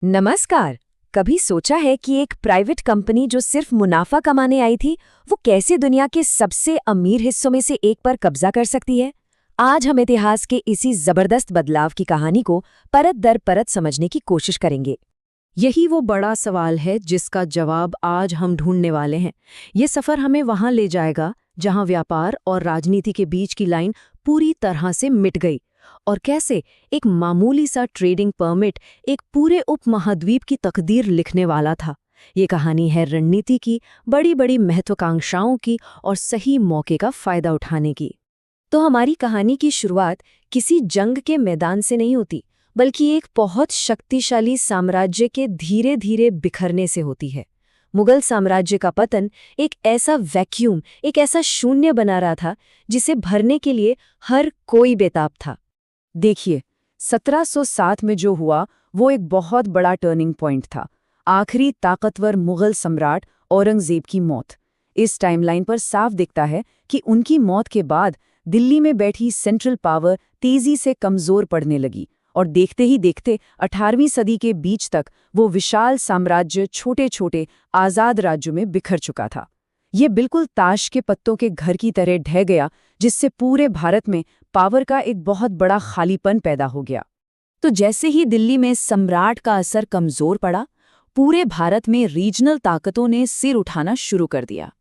नमस्कार। कभी सोचा है कि एक प्राइवेट कंपनी जो सिर्फ मुनाफा कमाने आई थी, वो कैसे दुनिया के सबसे अमीर हिस्सों में से एक पर कब्जा कर सकती है? आज हम इतिहास के इसी जबरदस्त बदलाव की कहानी को परत दर परत समझने की कोशिश करेंगे। यही वो बड़ा सवाल है जिसका जवाब आज हम ढूंढने वाले हैं। ये सफर हमें वहां ले जाएगा जहां व्यापार और राजनीति के बीच की लाइन पूरी तरह से मिट गई और कैसे एक मामूली सा ट्रेडिंग परमिट एक पूरे उपमहाद्वीप की तकदीर लिखने वाला था। ये कहानी है रणनीति की, बड़ी बड़ी महत्वाकांक्षाओं की और सही मौके का फायदा उठाने की। तो हमारी कहानी की शुरुआत किसी जंग के मैदान से नहीं होती, बल्कि एक बहुत शक्तिशाली साम्राज्य के धीरे धीरे बिखरने से होती है। मुगल साम्राज्य का पतन एक ऐसा वैक्यूम, एक ऐसा शून्य बना रहा था जिसे भरने के लिए हर कोई बेताब था। देखिए, 1707 में जो हुआ वो एक बहुत बड़ा टर्निंग पॉइंट था। आखिरी ताकतवर मुगल सम्राट औरंगजेब की मौत। इस टाइमलाइन पर साफ दिखता है कि उनकी मौत के बाद दिल्ली में बैठी सेंट्रल पावर तेजी से कमजोर पड़ने लगी और देखते ही देखते 18वीं सदी के बीच तक वो विशाल साम्राज्य छोटे छोटे आज़ाद राज्यों में बिखर चुका था। ये बिल्कुल ताश के पत्तों के घर की तरह ढह गया, जिससे पूरे भारत में पावर का एक बहुत बड़ा खालीपन पैदा हो गया। तो जैसे ही दिल्ली में सम्राट का असर कमजोर पड़ा, पूरे भारत में रीजनल ताकतों ने सिर उठाना शुरू कर दिया।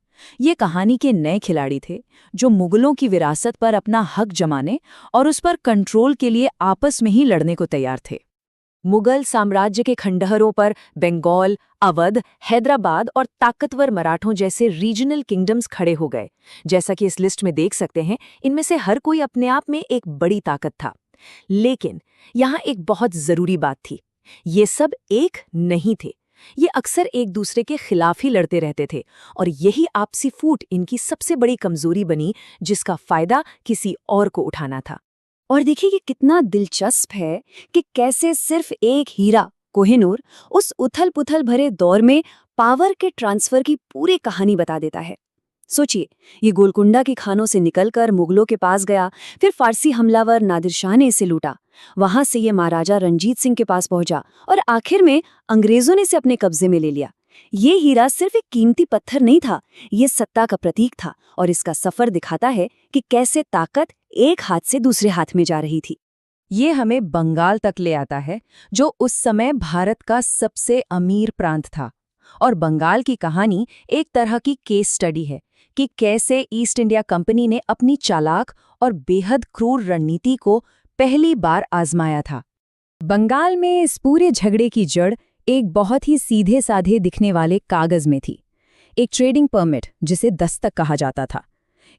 ये कहानी के नए खिलाड़ी थे जो मुगलों की विरासत पर अपना हक जमाने और उस पर कंट्रोल के लिए आपस में ही लड़ने को तैयार थे। मुगल साम्राज्य के खंडहरों पर बंगाल, अवध, हैदराबाद और ताकतवर मराठों जैसे रीजनल किंगडम्स खड़े हो गए। जैसा कि इस लिस्ट में देख सकते हैं, इनमें से हर कोई अपने आप में एक बड़ी ताकत था। लेकिन यहाँ एक बहुत जरूरी बात थी, ये सब एक नहीं थे। ये अक्सर एक दूसरे के खिलाफ ही लड़ते रहते थे और यही आपसी फूट इनकी सबसे बड़ी कमजोरी बनी, जिसका फायदा किसी और को उठाना था। और देखिए कि कितना दिलचस्प है कि कैसे सिर्फ एक हीरा कोहिनूर उस उथल-पुथल भरे दौर में पावर के ट्रांसफर की पूरी कहानी बता देता है। सोचिए, ये गोलकुंडा की खानों से निकलकर मुगलों के पास गया, फिर फारसी हमलावर नादिर शाह ने इसे लूटा, वहां से ये महाराजा रणजीत सिंह के पास पहुंचा और आखिर में अंग्रेजों ने इसे अपने कब्जे में ले लिया। ये हीरा सिर्फ एक कीमती पत्थर नहीं था, ये सत्ता का प्रतीक था और इसका सफर दिखाता है कि कैसे ताकत एक हाथ से दूसरे हाथ में जा रही थी। ये हमें बंगाल तक ले आता है, जो उस समय भारत का सबसे अमीर प्रांत था। और बंगाल की कहानी एक तरह की केस स्टडी है कि कैसे ईस्ट इंडिया कंपनी ने अपनी चालाक और बेहद क्रूर रणनीति को पहली बार आजमाया था। बंगाल में इस पूरे झगड़े की जड़ एक बहुत ही सीधे साधे दिखने वाले कागज में थी, एक ट्रेडिंग परमिट जिसे दस्तक कहा जाता था।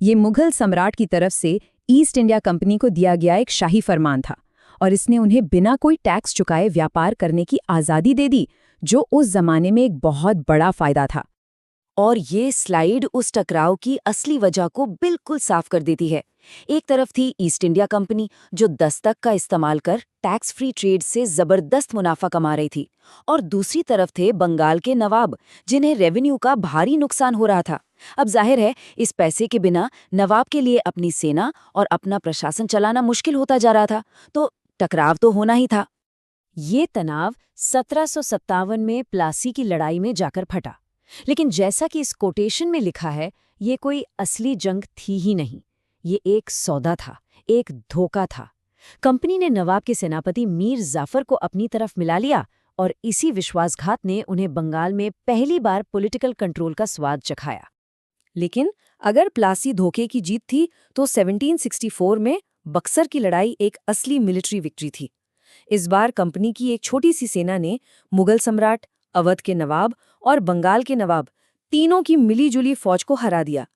ये मुगल सम्राट की तरफ से ईस्ट इंडिया कंपनी को दिया गया एक शाही फरमान था और इसने उन्हें बिना कोई टैक्स चुकाए व्यापार करने की आज़ादी दे दी, जो उस जमाने में एक बहुत बड़ा फायदा था। और ये स्लाइड उस टकराव की असली वजह को बिल्कुल साफ कर देती है। एक तरफ थी ईस्ट इंडिया कंपनी जो दस्तक का इस्तेमाल कर टैक्स फ्री ट्रेड से जबरदस्त मुनाफा कमा रही थी, और दूसरी तरफ थे बंगाल के नवाब जिन्हें रेवेन्यू का भारी नुकसान हो रहा था। अब जाहिर है, इस पैसे के बिना नवाब के लिए अपनी सेना और अपना प्रशासन चलाना मुश्किल होता जा रहा था, तो टकराव तो होना ही था। ये तनाव 1757 में प्लासी की लड़ाई में जाकर फटा। लेकिन जैसा कि इस कोटेशन में लिखा है, ये कोई असली जंग थी ही नहीं, ये एक सौदा था, एक धोखा था। कंपनी ने नवाब के सेनापति मीर जाफर को अपनी तरफ मिला लिया और इसी विश्वासघात ने उन्हें बंगाल में पहली बार पॉलिटिकल कंट्रोल का स्वाद चखाया। लेकिन अगर प्लासी धोखे की जीत थी, तो 1764 में बक्सर की लड़ाई एक असली मिलिट्री विक्ट्री थी। इस बार कंपनी की एक छोटी सी सेना ने मुगल सम्राट, अवध के नवाब और बंगाल के नवाब तीनों की मिलीजुली फौज को हरा दिया।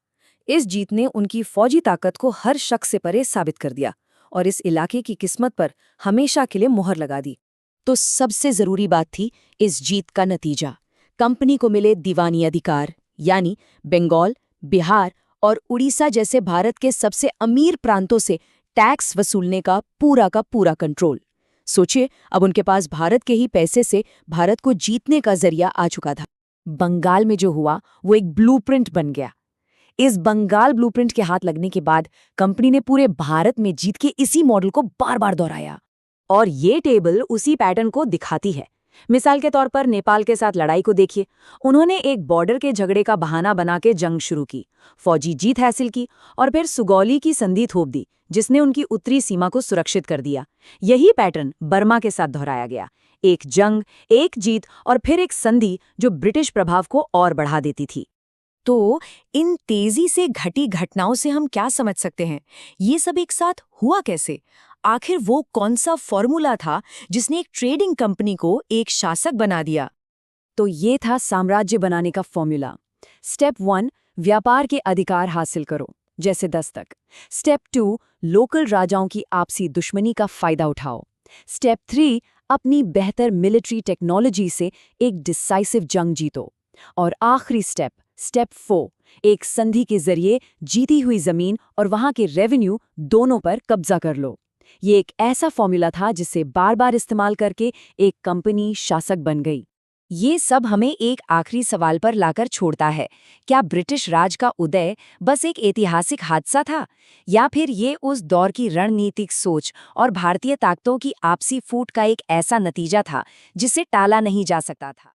इस जीत ने उनकी फौजी ताकत को हर शक से परे साबित कर दिया और इस इलाके की किस्मत पर हमेशा के लिए मोहर लगा दी। तो सबसे जरूरी बात थी इस जीत का नतीजा। कंपनी को मिले दीवानी अधिकार, यानी बंगाल, बिहार और उड़ीसा जैसे भारत के सबसे अमीर प्रांतों से टैक्स वसूलने का पूरा कंट्रोल। सोचिए, अब उनके पास भारत के ही पैसे से भारत को जीतने का जरिया आ चुका था। बंगाल में जो हुआ वो एक ब्लूप्रिंट बन गया। इस बंगाल ब्लूप्रिंट के हाथ लगने के बाद कंपनी ने पूरे भारत में जीत के इसी मॉडल को बार बार दोहराया। और ये टेबल उसी पैटर्न को दिखाती है। मिसाल के तौर पर नेपाल के साथ लड़ाई को देखिए। उन्होंने एक बॉर्डर के झगड़े का बहाना बना के जंग शुरू की, फौजी जीत हासिल की और फिर सुगौली की संधि थोप दी, जिसने उनकी उत्तरी सीमा को सुरक्षित कर दिया। यही पैटर्न बर्मा के साथ दोहराया गया। एक जंग, एक जीत और फिर एक संधि जो ब्रिटिश प्रभाव को और बढ़ा देती थी। तो इन तेजी से घटी घटनाओं से हम क्या समझ सकते हैं? ये सब एक साथ हुआ कैसे? आखिर वो कौन सा फॉर्मूला था जिसने एक ट्रेडिंग कंपनी को एक शासक बना दिया? तो ये था साम्राज्य बनाने का फॉर्मूला। स्टेप 1, व्यापार के अधिकार हासिल करो, जैसे दस्तक। स्टेप 2, लोकल राजाओं की आपसी दुश्मनी का फायदा उठाओ। स्टेप 3, अपनी बेहतर मिलिट्री टेक्नोलॉजी से एक डिसाइसिव जंग जीतो। और आखिरी स्टेप 4, एक संधि के जरिए जीती हुई जमीन और वहां के रेवेन्यू दोनों पर कब्जा कर लो। ये एक ऐसा फॉर्मूला था जिसे बार बार इस्तेमाल करके एक कंपनी शासक बन गई। ये सब हमें एक आखिरी सवाल पर लाकर छोड़ता है, क्या ब्रिटिश राज का उदय बस एक ऐतिहासिक हादसा था, या फिर ये उस दौर की रणनीतिक सोच और भारतीय ताकतों की आपसी फूट का एक ऐसा नतीजा था जिसे टाला नहीं जा सकता था?